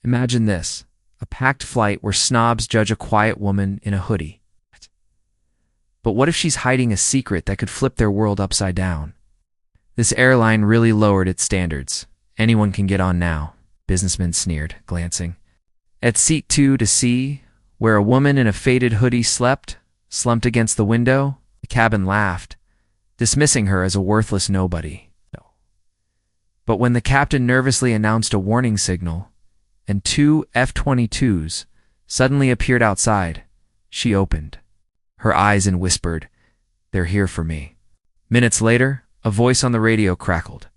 Imagine this, a packed flight where snobs judge a quiet woman in a hoodie. But what if she's hiding a secret that could flip their world upside down? This airline really lowered its standards. Anyone can get on now, businessman sneered, glancing. At seat 2 to C, where a woman in a faded hoodie slept, slumped against the window, the cabin laughed, dismissing her as a worthless nobody. But when the captain nervously announced a warning signal, and 2 F-22s suddenly appeared outside, she opened her eyes and whispered, "They're here for me." Minutes later, a voice on the radio crackled.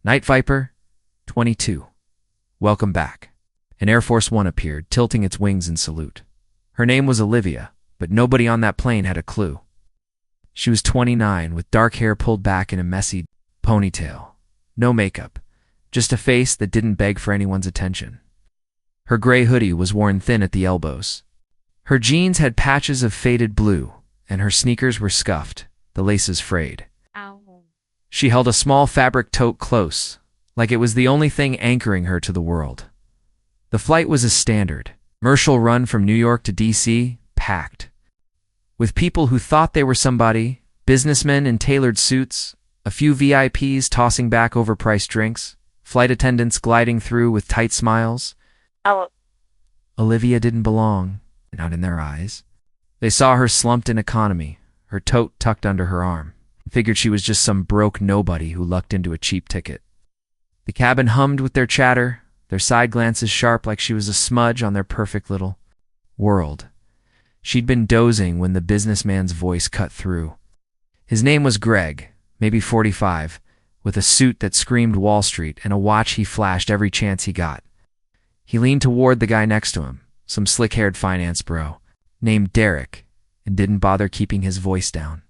"Night Viper, 22. Welcome back." An Air Force One appeared, tilting its wings in salute. Her name was Olivia, but nobody on that plane had a clue. She was 29, with dark hair pulled back in a messy ponytail. No makeup, just a face that didn't beg for anyone's attention. Her gray hoodie was worn thin at the elbows. Her jeans had patches of faded blue, and her sneakers were scuffed, the laces frayed. Ow. She held a small fabric tote close, like it was the only thing anchoring her to the world. The flight was a standard, commercial run from New York to D.C., packed. With people who thought they were somebody, businessmen in tailored suits, a few VIPs tossing back overpriced drinks, flight attendants gliding through with tight smiles. Ow. Olivia didn't belong, not in their eyes. They saw her slumped in economy, her tote tucked under her arm, and figured she was just some broke nobody who lucked into a cheap ticket. The cabin hummed with their chatter, their side glances sharp like she was a smudge on their perfect little world. She'd been dozing when the businessman's voice cut through. His name was Greg, maybe 45, with a suit that screamed Wall Street and a watch he flashed every chance he got. He leaned toward the guy next to him, some slick-haired finance bro, named Derek, and didn't bother keeping his voice down.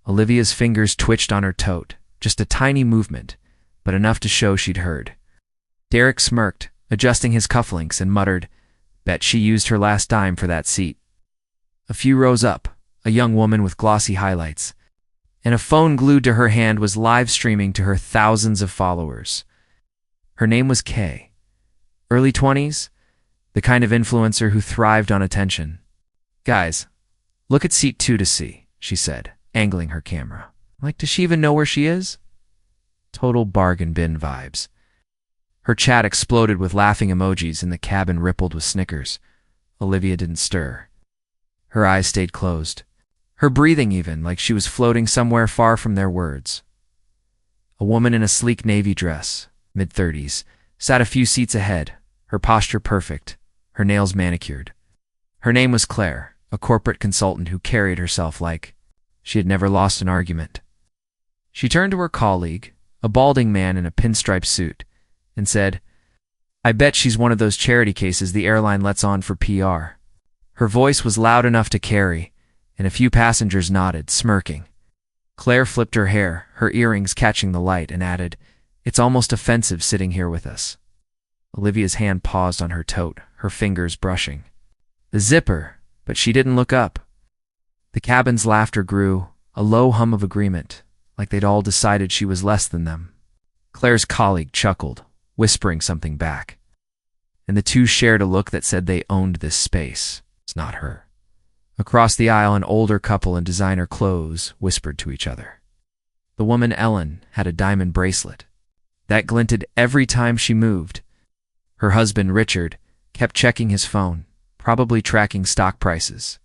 Olivia's fingers twitched on her tote, just a tiny movement, but enough to show she'd heard. Derek smirked, adjusting his cufflinks, and muttered, "Bet she used her last dime for that seat." A few rows up, a young woman with glossy highlights, and a phone glued to her hand was live streaming to her thousands of followers. Her name was Kay. Early 20s, the kind of influencer who thrived on attention. "Guys, look at seat 2 to C," she said, angling her camera. Like, does she even know where she is? Total bargain bin vibes. Her chat exploded with laughing emojis and the cabin rippled with snickers. Olivia didn't stir. Her eyes stayed closed. Her breathing even, like she was floating somewhere far from their words. A woman in a sleek navy dress, mid-30s, sat a few seats ahead, her posture perfect, her nails manicured. Her name was Claire, a corporate consultant who carried herself like she had never lost an argument. She turned to her colleague, a balding man in a pinstripe suit, and said, "I bet she's one of those charity cases the airline lets on for PR." Her voice was loud enough to carry, and a few passengers nodded, smirking. Claire flipped her hair, her earrings catching the light, and added, "It's almost offensive sitting here with us." Olivia's hand paused on her tote, her fingers brushing the zipper, but she didn't look up. The cabin's laughter grew, a low hum of agreement, like they'd all decided she was less than them. Claire's colleague chuckled, whispering something back, and the two shared a look that said they owned this space. It's not her. Across the aisle, an older couple in designer clothes whispered to each other. The woman, Ellen, had a diamond bracelet that glinted every time she moved. Her husband, Richard, kept checking his phone, probably tracking stock prices.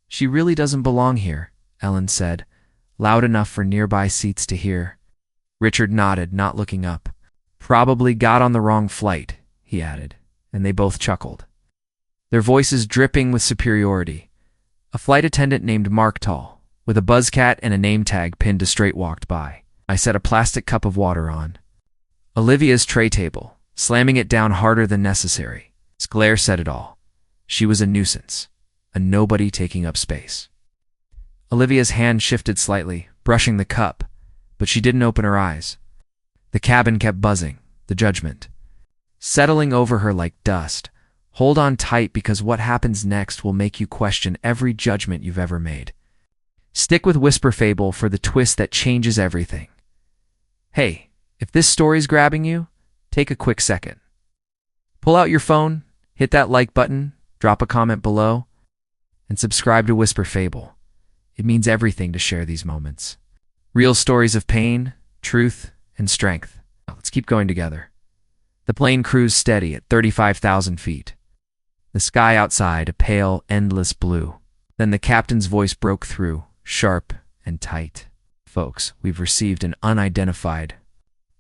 "She really doesn't belong here," Ellen said, loud enough for nearby seats to hear. Richard nodded, not looking up. "Probably got on the wrong flight," he added, and they both chuckled, their voices dripping with superiority. A flight attendant named Mark Tall, with a buzzcat and a name tag pinned to straight, walked by. I set a plastic cup of water on Olivia's tray table, slamming it down harder than necessary. Claire said it all. She was a nuisance, a nobody taking up space. Olivia's hand shifted slightly, brushing the cup, but she didn't open her eyes. The cabin kept buzzing, the judgment settling over her like dust. Hold on tight, because what happens next will make you question every judgment you've ever made. Stick with Whisper Fable for the twist that changes everything. Hey, if this story's grabbing you, take a quick second. Pull out your phone, hit that like button, drop a comment below, and subscribe to Whisper Fable. It means everything to share these moments. Real stories of pain, truth, and strength. Now, let's keep going together. The plane cruised steady at 35,000 feet. The sky outside a pale, endless blue. Then the captain's voice broke through, sharp and tight. Folks, we've received an unidentified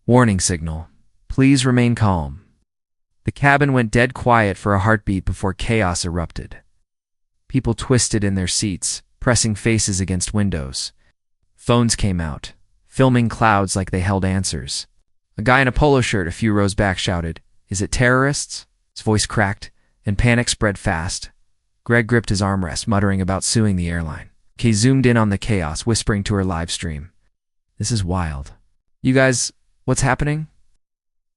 warning signal. Please remain calm. The cabin went dead quiet for a heartbeat before chaos erupted. People twisted in their seats, pressing faces against windows. Phones came out, filming clouds like they held answers. A guy in a polo shirt a few rows back shouted, "Is it terrorists?" His voice cracked, and panic spread fast. Greg gripped his armrest, muttering about suing the airline. Kay zoomed in on the chaos, whispering to her live stream. "This is wild. You guys, what's happening?"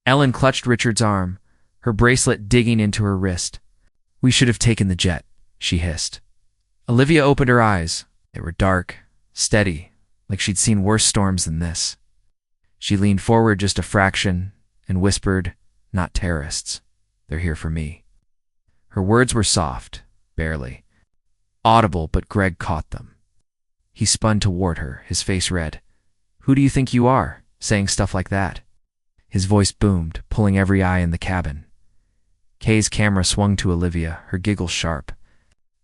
Ellen clutched Richard's arm, her bracelet digging into her wrist. "We should have taken the jet," she hissed. Olivia opened her eyes. They were dark, steady, like she'd seen worse storms than this. She leaned forward just a fraction and whispered, "Not terrorists. They're here for me." Her words were soft, barely audible, but Greg caught them. He spun toward her, his face red. "Who do you think you are, saying stuff like that?" His voice boomed, pulling every eye in the cabin. Kay's camera swung to Olivia, her giggle sharp.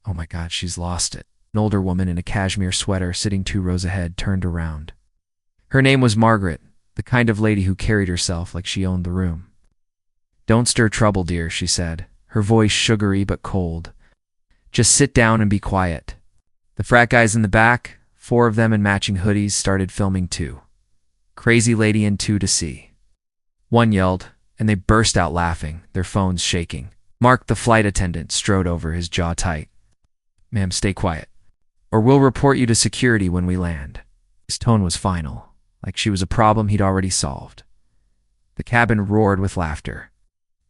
"Oh my God, she's lost it." An older woman in a cashmere sweater sitting 2 rows ahead turned around. Her name was Margaret, the kind of lady who carried herself like she owned the room. "Don't stir trouble, dear," she said, her voice sugary but cold. "Just sit down and be quiet." The frat guys in the back, 4 of them in matching hoodies, started filming too. "Crazy lady in 2 to see." One yelled, and they burst out laughing, their phones shaking. Mark, the flight attendant, strode over, his jaw tight. "Ma'am, stay quiet, or we'll report you to security when we land." His tone was final, like she was a problem he'd already solved. The cabin roared with laughter,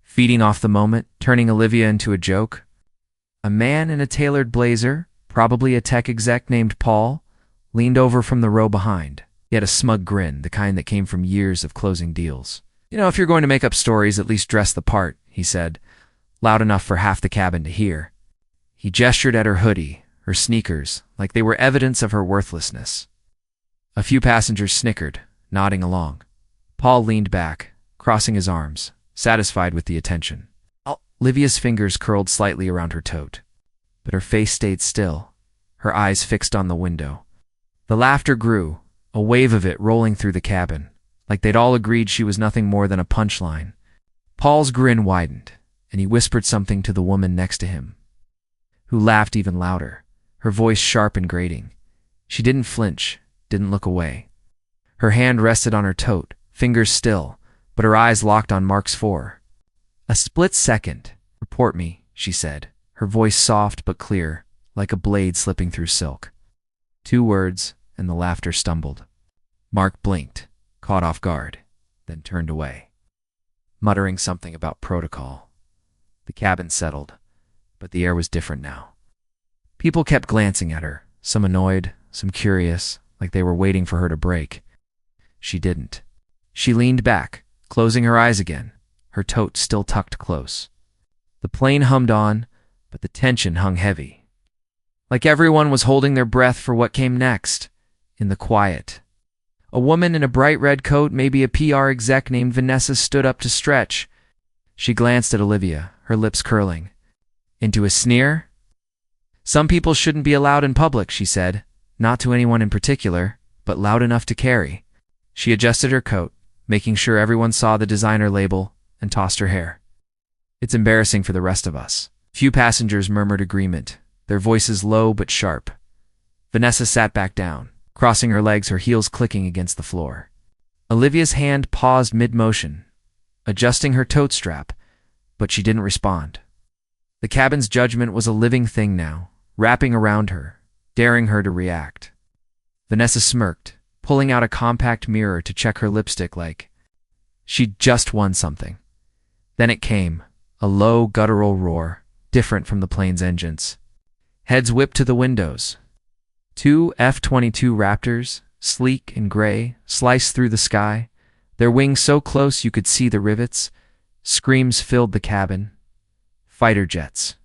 feeding off the moment, turning Olivia into a joke. A man in a tailored blazer, probably a tech exec named Paul, leaned over from the row behind. He had a smug grin, the kind that came from years of closing deals. "You know, if you're going to make up stories, at least dress the part," he said, loud enough for half the cabin to hear. He gestured at her hoodie, her sneakers, like they were evidence of her worthlessness. A few passengers snickered, nodding along. Paul leaned back, crossing his arms, satisfied with the attention. Olivia's fingers curled slightly around her tote, but her face stayed still, her eyes fixed on the window. The laughter grew, a wave of it rolling through the cabin, like they'd all agreed she was nothing more than a punchline. Paul's grin widened, and he whispered something to the woman next to him, who laughed even louder, her voice sharp and grating. She didn't flinch, didn't look away. Her hand rested on her tote, fingers still, but her eyes locked on Mark's 4. "A split second. Report me," she said, her voice soft but clear, like a blade slipping through silk. 2 words, and the laughter stumbled. Mark blinked, caught off guard, then turned away, muttering something about protocol. The cabin settled, but the air was different now. People kept glancing at her, some annoyed, some curious, like they were waiting for her to break. She didn't. She leaned back, closing her eyes again, her tote still tucked close. The plane hummed on, but the tension hung heavy, like everyone was holding their breath for what came next. In the quiet, a woman in a bright red coat, maybe a PR exec named Vanessa, stood up to stretch. She glanced at Olivia, her lips curling. "Into a sneer?" "Some people shouldn't be allowed in public," she said, not to anyone in particular, but loud enough to carry. She adjusted her coat, making sure everyone saw the designer label, and tossed her hair. "It's embarrassing for the rest of us." Few passengers murmured agreement, their voices low but sharp. Vanessa sat back down, crossing her legs, her heels clicking against the floor. Olivia's hand paused mid-motion, adjusting her tote strap, but she didn't respond. The cabin's judgment was a living thing now, wrapping around her, daring her to react. Vanessa smirked, pulling out a compact mirror to check her lipstick like she'd just won something. Then it came, a low, guttural roar, different from the plane's engines. Heads whipped to the windows. 2 F-22 Raptors, sleek and gray, sliced through the sky, their wings so close you could see the rivets, Screams filled the cabin. Fighter jets.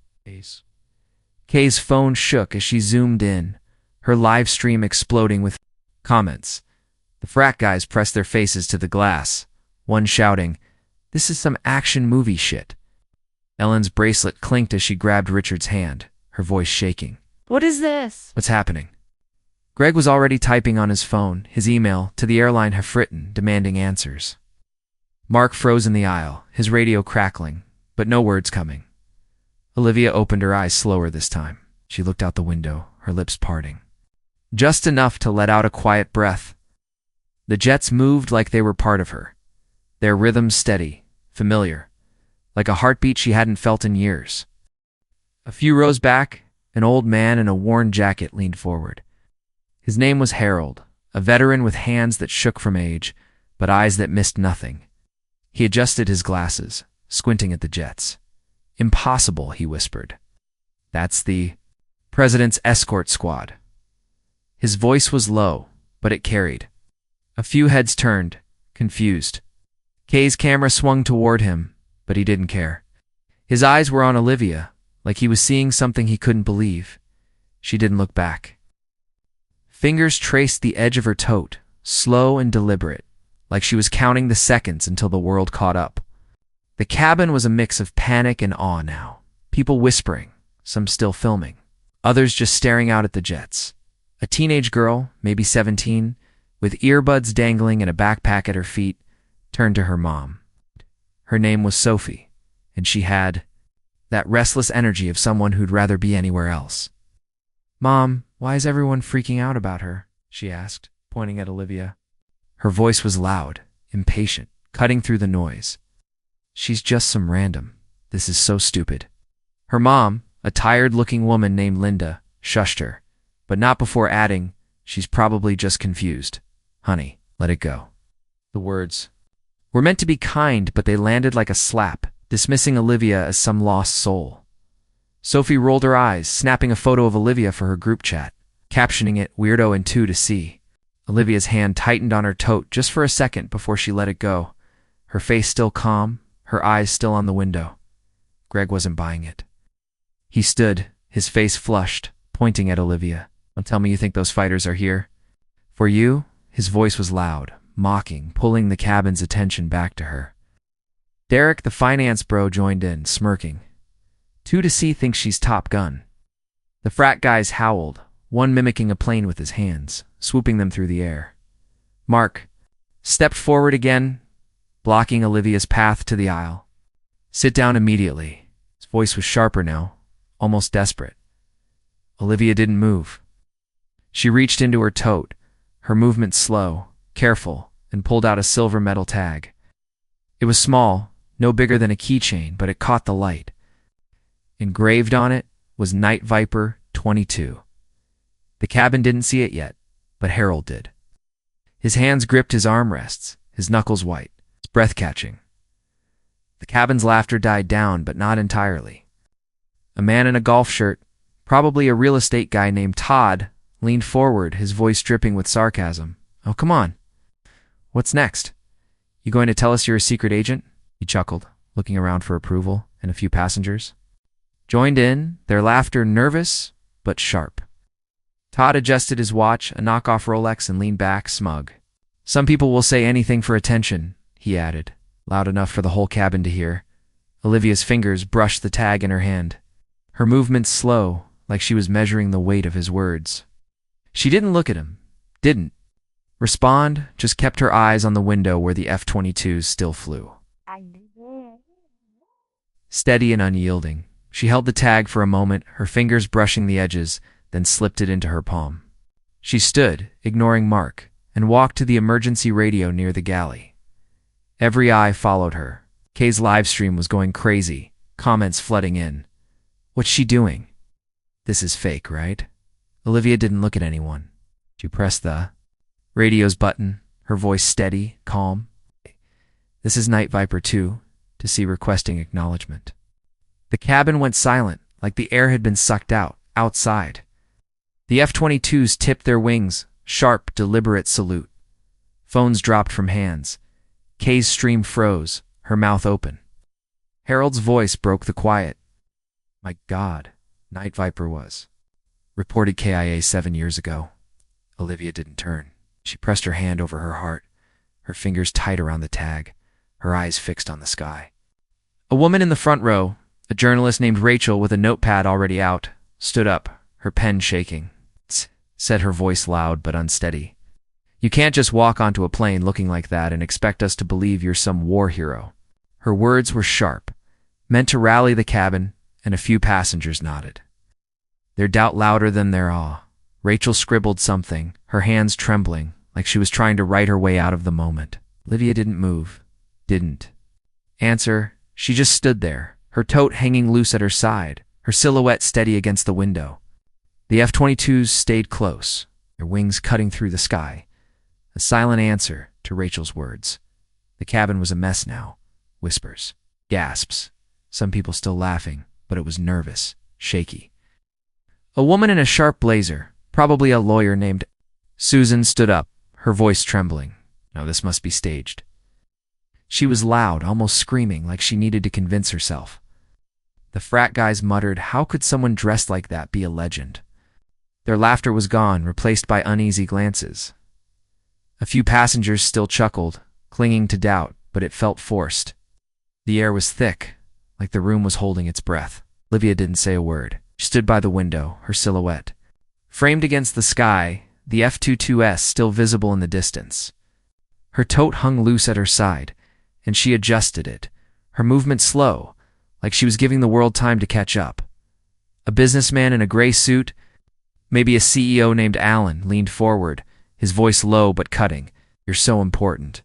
Kay's phone shook as she zoomed in, her live stream exploding with comments. The frat guys pressed their faces to the glass, one shouting, "This is some action movie shit." Ellen's bracelet clinked as she grabbed Richard's hand, her voice shaking. What is this? What's happening? Greg was already typing on his phone, his email, to the airline Hafritten, demanding answers. Mark froze in the aisle, his radio crackling, but no words coming. Olivia opened her eyes slower this time. She looked out the window, her lips parting. Just enough to let out a quiet breath. The jets moved like they were part of her, their rhythm steady, familiar, like a heartbeat she hadn't felt in years. A few rows back, an old man in a worn jacket leaned forward. His name was Harold, a veteran with hands that shook from age, but eyes that missed nothing. He adjusted his glasses, squinting at the jets. "Impossible," he whispered. "That's the President's escort squad." His voice was low, but it carried. A few heads turned, confused. Kay's camera swung toward him, but he didn't care. His eyes were on Olivia, like he was seeing something he couldn't believe. She didn't look back. Fingers traced the edge of her tote, slow and deliberate, like she was counting the seconds until the world caught up. The cabin was a mix of panic and awe now. People whispering, some still filming, others just staring out at the jets. A teenage girl, maybe 17, with earbuds dangling and a backpack at her feet, turned to her mom. Her name was Sophie, and she had that restless energy of someone who'd rather be anywhere else. "Mom, why is everyone freaking out about her?" she asked, pointing at Olivia. Her voice was loud, impatient, cutting through the noise. "She's just some random. This is so stupid." Her mom, a tired-looking woman named Linda, shushed her, but not before adding, "She's probably just confused. Honey, let it go." The words were meant to be kind, but they landed like a slap, dismissing Olivia as some lost soul. Sophie rolled her eyes, snapping a photo of Olivia for her group chat, captioning it "Weirdo and 2 to see." Olivia's hand tightened on her tote just for a second before she let it go, her face still calm, her eyes still on the window. Greg wasn't buying it. He stood, his face flushed, pointing at Olivia. "Don't tell me you think those fighters are here." "For you?" His voice was loud, mocking, pulling the cabin's attention back to her. Derek, the finance bro, joined in, smirking. 2 to see thinks she's Top Gun. The frat guys howled, one mimicking a plane with his hands, swooping them through the air. Mark stepped forward again, blocking Olivia's path to the aisle. "Sit down immediately." His voice was sharper now, almost desperate. Olivia didn't move. She reached into her tote, her movement slow, careful, and pulled out a silver metal tag. It was small, no bigger than a keychain, but it caught the light. Engraved on it was Night Viper 22. The cabin didn't see it yet, but Harold did. His hands gripped his armrests, his knuckles white, his breath catching. The cabin's laughter died down, but not entirely. A man in a golf shirt, probably a real estate guy named Todd, leaned forward, his voice dripping with sarcasm. "Oh, come on. What's next? You going to tell us you're a secret agent?" He chuckled, looking around for approval, and a few passengers joined in, their laughter nervous but sharp. Todd adjusted his watch, a knockoff Rolex, and leaned back, smug. "Some people will say anything for attention," he added, loud enough for the whole cabin to hear. Olivia's fingers brushed the tag in her hand, her movements slow, like she was measuring the weight of his words. She didn't look at him, didn't respond, just kept her eyes on the window where the F-22s still flew. Steady and unyielding, she held the tag for a moment, her fingers brushing the edges, then slipped it into her palm. She stood, ignoring Mark, and walked to the emergency radio near the galley. Every eye followed her. Kay's live stream was going crazy, comments flooding in. "What's she doing? This is fake, right?" Olivia didn't look at anyone. She pressed the radio's button, her voice steady, calm. "This is Night Viper 2, to see requesting acknowledgement." The cabin went silent, like the air had been sucked out, outside. The F-22s tipped their wings, sharp, deliberate salute. Phones dropped from hands. Kay's stream froze, her mouth open. Harold's voice broke the quiet. My God, Night Viper was. Reported KIA 7 years ago. Olivia didn't turn. She pressed her hand over her heart, her fingers tight around the tag, her eyes fixed on the sky. A woman in the front row, a journalist named Rachel with a notepad already out, stood up, her pen shaking. Tss, said her voice loud but unsteady. You can't just walk onto a plane looking like that and expect us to believe you're some war hero. Her words were sharp, meant to rally the cabin, and a few passengers nodded. Their doubt louder than their awe. Rachel scribbled something, her hands trembling, like she was trying to write her way out of the moment. Olivia didn't move. Didn't answer. She just stood there, her tote hanging loose at her side, her silhouette steady against the window. The F-22s stayed close, their wings cutting through the sky. A silent answer to Rachel's words. The cabin was a mess now. Whispers. Gasps. Some people still laughing, but it was nervous, shaky. A woman in a sharp blazer, probably a lawyer named Susan, stood up, her voice trembling. No, this must be staged. She was loud, almost screaming, like she needed to convince herself. The frat guys muttered, how could someone dressed like that be a legend? Their laughter was gone, replaced by uneasy glances. A few passengers still chuckled, clinging to doubt, but it felt forced. The air was thick, like the room was holding its breath. Olivia didn't say a word. She stood by the window, her silhouette. Framed against the sky, the F-22S still visible in the distance. Her tote hung loose at her side, and she adjusted it, her movement slow, like she was giving the world time to catch up. A businessman in a gray suit, maybe a CEO named Alan, leaned forward, his voice low but cutting. You're so important.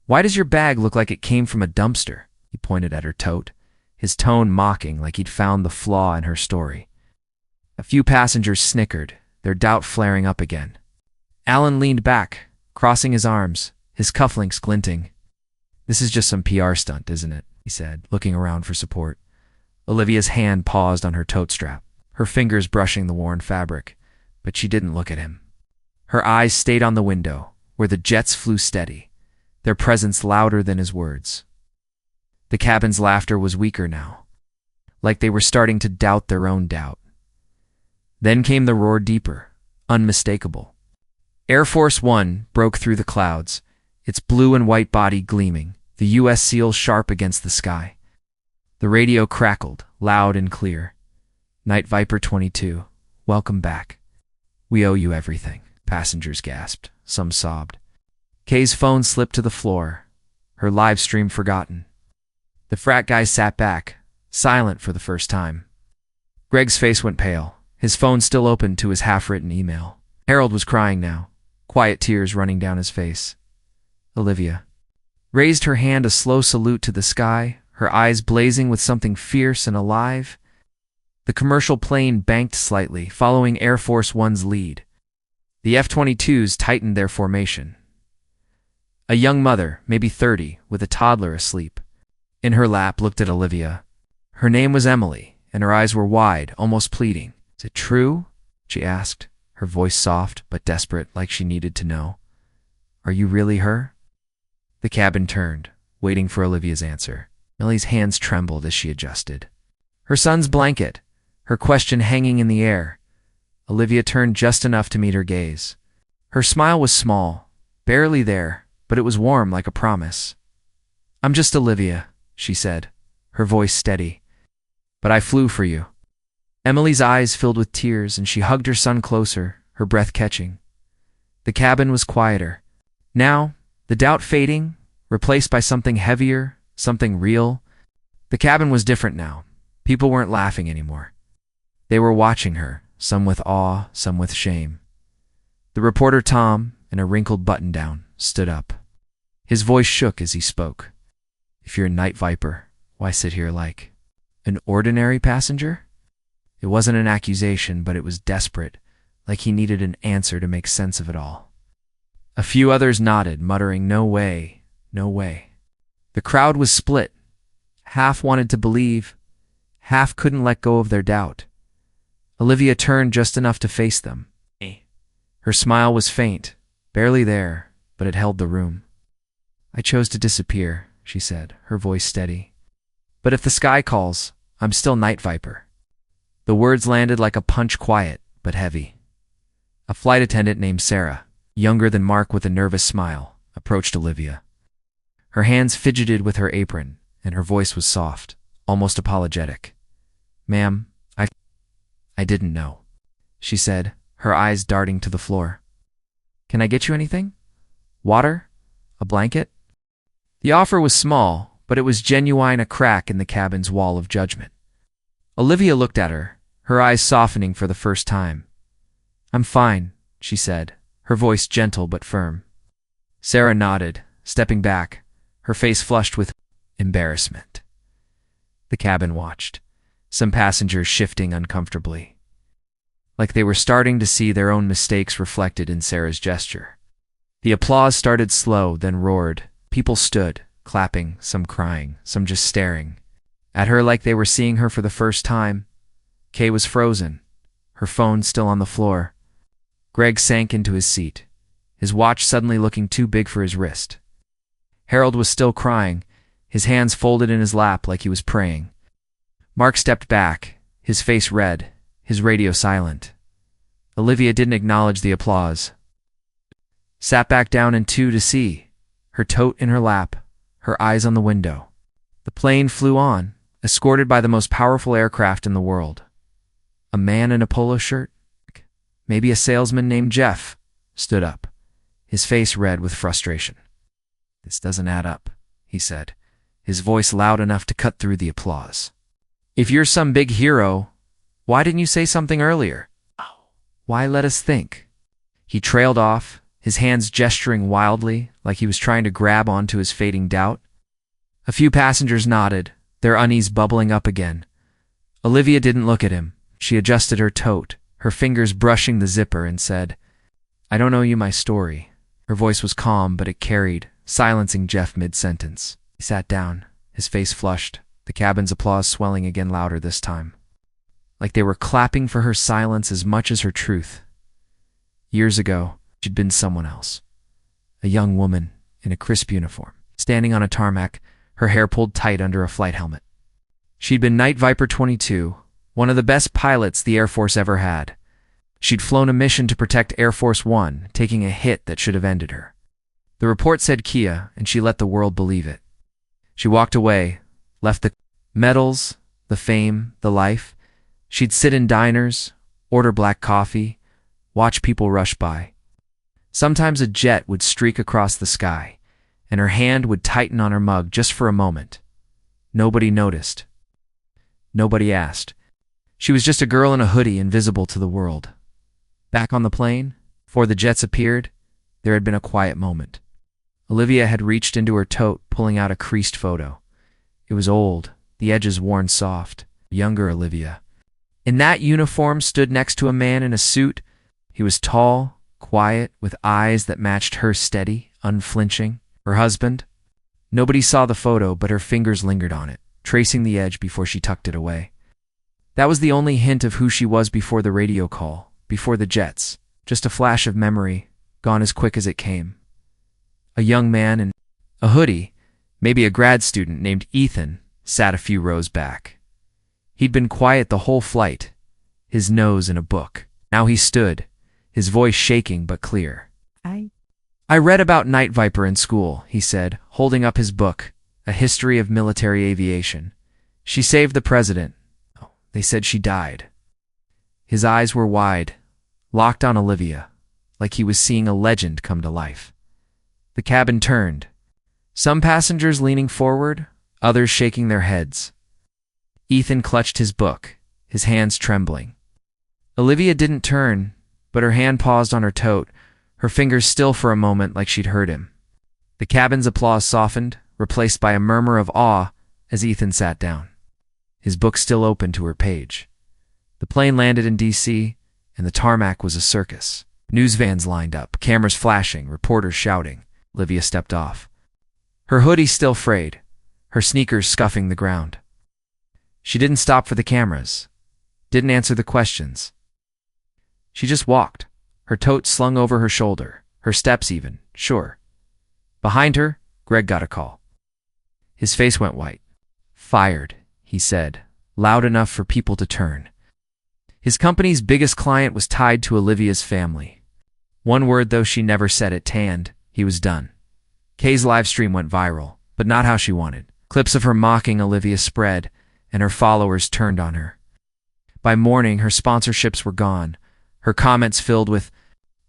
Why does your bag look like it came from a dumpster? He pointed at her tote, his tone mocking like he'd found the flaw in her story. A few passengers snickered, their doubt flaring up again. Alan leaned back, crossing his arms, his cufflinks glinting. This is just some PR stunt, isn't it? He said, looking around for support. Olivia's hand paused on her tote strap, her fingers brushing the worn fabric, but she didn't look at him. Her eyes stayed on the window, where the jets flew steady, their presence louder than his words. The cabin's laughter was weaker now, like they were starting to doubt their own doubt. Then came the roar, deeper, unmistakable. Air Force One broke through the clouds, its blue and white body gleaming, the U.S. seal sharp against the sky. The radio crackled, loud and clear. Night Viper 22, welcome back. We owe you everything. Passengers gasped, some sobbed. Kay's phone slipped to the floor, her live stream forgotten. The frat guy sat back, silent for the first time. Greg's face went pale, his phone still open to his half-written email. Harold was crying now, quiet tears running down his face. Olivia raised her hand, a slow salute to the sky, her eyes blazing with something fierce and alive. The commercial plane banked slightly, following Air Force One's lead. The F-22s tightened their formation. A young mother, maybe 30, with a toddler asleep, in her lap looked at Olivia. Her name was Emily, and her eyes were wide, almost pleading. Is it true? She asked, her voice soft but desperate, like she needed to know. Are you really her? The cabin turned, waiting for Olivia's answer. Emily's hands trembled as she adjusted. Her son's blanket, her question hanging in the air. Olivia turned just enough to meet her gaze. Her smile was small, barely there, but it was warm like a promise. I'm just Olivia, she said, her voice steady. But I flew for you. Emily's eyes filled with tears, and she hugged her son closer, her breath catching. The cabin was quieter. Now, the doubt fading, replaced by something heavier, something real. The cabin was different now. People weren't laughing anymore. They were watching her, some with awe, some with shame. The reporter Tom, in a wrinkled button-down, stood up. His voice shook as he spoke. If you're a Night Viper, why sit here like an ordinary passenger? It wasn't an accusation, but it was desperate, like he needed an answer to make sense of it all. A few others nodded, muttering, no way, no way. The crowd was split. Half wanted to believe, half couldn't let go of their doubt. Olivia turned just enough to face them. Her smile was faint, barely there, but it held the room. I chose to disappear, she said, her voice steady. But if the sky calls, I'm still Night Viper. The words landed like a punch, quiet but heavy. A flight attendant named Sarah, younger than Mark with a nervous smile, approached Olivia. Her hands fidgeted with her apron, and her voice was soft, almost apologetic. "Ma'am, I didn't know," she said, her eyes darting to the floor. "Can I get you anything? Water? A blanket?" The offer was small, but it was genuine, a crack in the cabin's wall of judgment. Olivia looked at her, her eyes softening for the first time. "I'm fine," she said, her voice gentle but firm. Sarah nodded, stepping back, her face flushed with embarrassment. The cabin watched, some passengers shifting uncomfortably, like they were starting to see their own mistakes reflected in Sarah's gesture. The applause started slow, then roared. People stood, clapping, some crying, some just staring at her like they were seeing her for the first time. Kay was frozen, her phone still on the floor. Greg sank into his seat, his watch suddenly looking too big for his wrist. Harold was still crying, his hands folded in his lap like he was praying. Mark stepped back, his face red, his radio silent. Olivia didn't acknowledge the applause. Sat back down in two to see, her tote in her lap, her eyes on the window. The plane flew on, escorted by the most powerful aircraft in the world. A man in a polo shirt, maybe a salesman named Jeff, stood up, his face red with frustration. "This doesn't add up," he said, his voice loud enough to cut through the applause. "If you're some big hero, why didn't you say something earlier? Why let us think?" He trailed off, his hands gesturing wildly like he was trying to grab onto his fading doubt. A few passengers nodded, their unease bubbling up again. Olivia didn't look at him. She adjusted her tote, her fingers brushing the zipper, and said, "I don't owe you my story." Her voice was calm, but it carried, silencing Jeff mid-sentence. He sat down, his face flushed, the cabin's applause swelling again louder this time, like they were clapping for her silence as much as her truth. Years ago, she'd been someone else. A young woman in a crisp uniform, standing on a tarmac, her hair pulled tight under a flight helmet. She'd been Night Viper 22, one of the best pilots the Air Force ever had. She'd flown a mission to protect Air Force One, taking a hit that should have ended her. The report said Kia, and she let the world believe it. She walked away, left the medals, the fame, the life. She'd sit in diners, order black coffee, watch people rush by. Sometimes a jet would streak across the sky, and her hand would tighten on her mug just for a moment. Nobody noticed. Nobody asked. She was just a girl in a hoodie, invisible to the world. Back on the plane, before the jets appeared, there had been a quiet moment. Olivia had reached into her tote, pulling out a creased photo. It was old, the edges worn soft. Younger Olivia, in that uniform, stood next to a man in a suit. He was tall, quiet, with eyes that matched her, steady, unflinching. Her husband? Nobody saw the photo, but her fingers lingered on it, tracing the edge before she tucked it away. That was the only hint of who she was before the radio call, before the jets. Just a flash of memory, gone as quick as it came. A young man in a hoodie, maybe a grad student named Ethan, sat a few rows back. He'd been quiet the whole flight, his nose in a book. Now he stood, his voice shaking but clear. I read about Night Viper in school," he said, holding up his book, A History of Military Aviation. "She saved the president. They said she died." His eyes were wide, locked on Olivia, like he was seeing a legend come to life. The cabin turned, some passengers leaning forward, others shaking their heads. Ethan clutched his book, his hands trembling. Olivia didn't turn, but her hand paused on her tote, her fingers still for a moment like she'd heard him. The cabin's applause softened, replaced by a murmur of awe as Ethan sat down, his book still open to her page. The plane landed in D.C., and the tarmac was a circus. News vans lined up, cameras flashing, reporters shouting. Olivia stepped off, her hoodie still frayed, her sneakers scuffing the ground. She didn't stop for the cameras, didn't answer the questions. She just walked, her tote slung over her shoulder, her steps even, sure. Behind her, Greg got a call. His face went white. Fired, he said, loud enough for people to turn. His company's biggest client was tied to Olivia's family. One word, though she never said it, tanned. He was done. Kay's livestream went viral, but not how she wanted. Clips of her mocking Olivia spread, and her followers turned on her. By morning, her sponsorships were gone, her comments filled with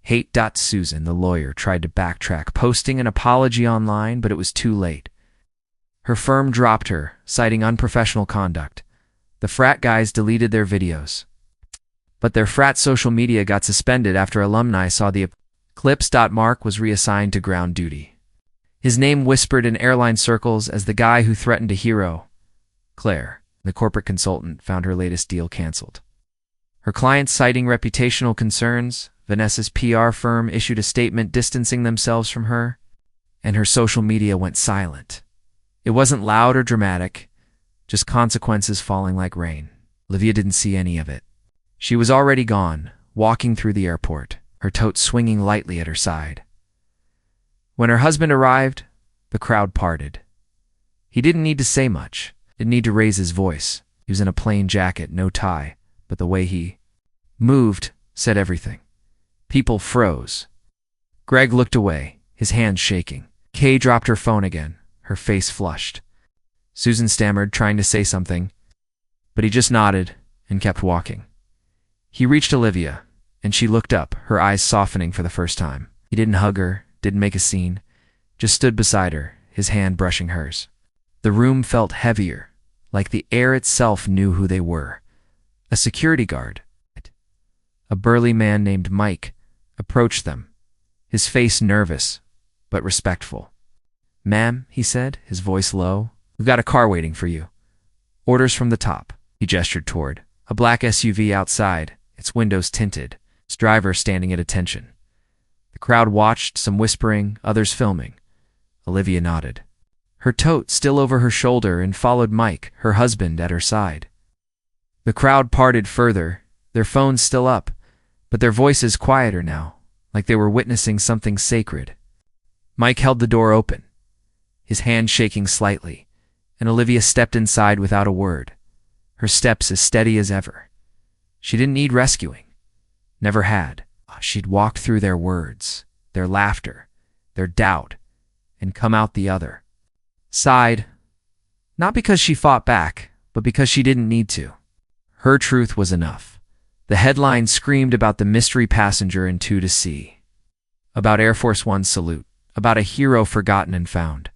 hate. Susan, the lawyer, tried to backtrack, posting an apology online, but it was too late. Her firm dropped her, citing unprofessional conduct. The frat guys deleted their videos. But their frat social media got suspended after alumni saw the clips. Mark was reassigned to ground duty. His name whispered in airline circles as the guy who threatened a hero. Claire, the corporate consultant, found her latest deal canceled. Her clients citing reputational concerns, Vanessa's PR firm issued a statement distancing themselves from her, and her social media went silent. It wasn't loud or dramatic, just consequences falling like rain. Olivia didn't see any of it. She was already gone, walking through the airport, her tote swinging lightly at her side. When her husband arrived, the crowd parted. He didn't need to say much, didn't need to raise his voice. He was in a plain jacket, no tie, but the way he moved said everything. People froze. Greg looked away, his hands shaking. Kay dropped her phone again, her face flushed. Susan stammered, trying to say something, but he just nodded and kept walking. He reached Olivia, and she looked up, her eyes softening for the first time. He didn't hug her, didn't make a scene, just stood beside her, his hand brushing hers. The room felt heavier, like the air itself knew who they were. A security guard, a burly man named Mike, approached them, his face nervous but respectful. "Ma'am," he said, his voice low, "we've got a car waiting for you. Orders from the top." He gestured toward a black SUV outside, its windows tinted, its driver standing at attention. The crowd watched, some whispering, others filming. Olivia nodded, her tote still over her shoulder, and followed Mike, her husband, at her side. The crowd parted further, their phones still up, but their voices quieter now, like they were witnessing something sacred. Mike held the door open, his hand shaking slightly, and Olivia stepped inside without a word, her steps as steady as ever. She didn't need rescuing. Never had. She'd walked through their words, their laughter, their doubt, and come out the other side. Not because she fought back, but because she didn't need to. Her truth was enough. The headline screamed about the mystery passenger in 2 to Sea, about Air Force One's salute, about a hero forgotten and found.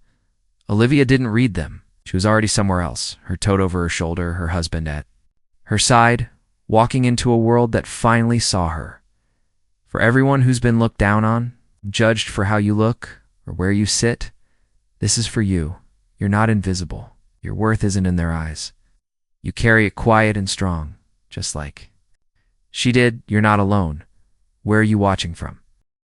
Olivia didn't read them. She was already somewhere else, her tote over her shoulder, her husband at her side, walking into a world that finally saw her. For everyone who's been looked down on, judged for how you look or where you sit, this is for you. You're not invisible. Your worth isn't in their eyes. You carry it quiet and strong, just like she did. You're not alone. Where are you watching from?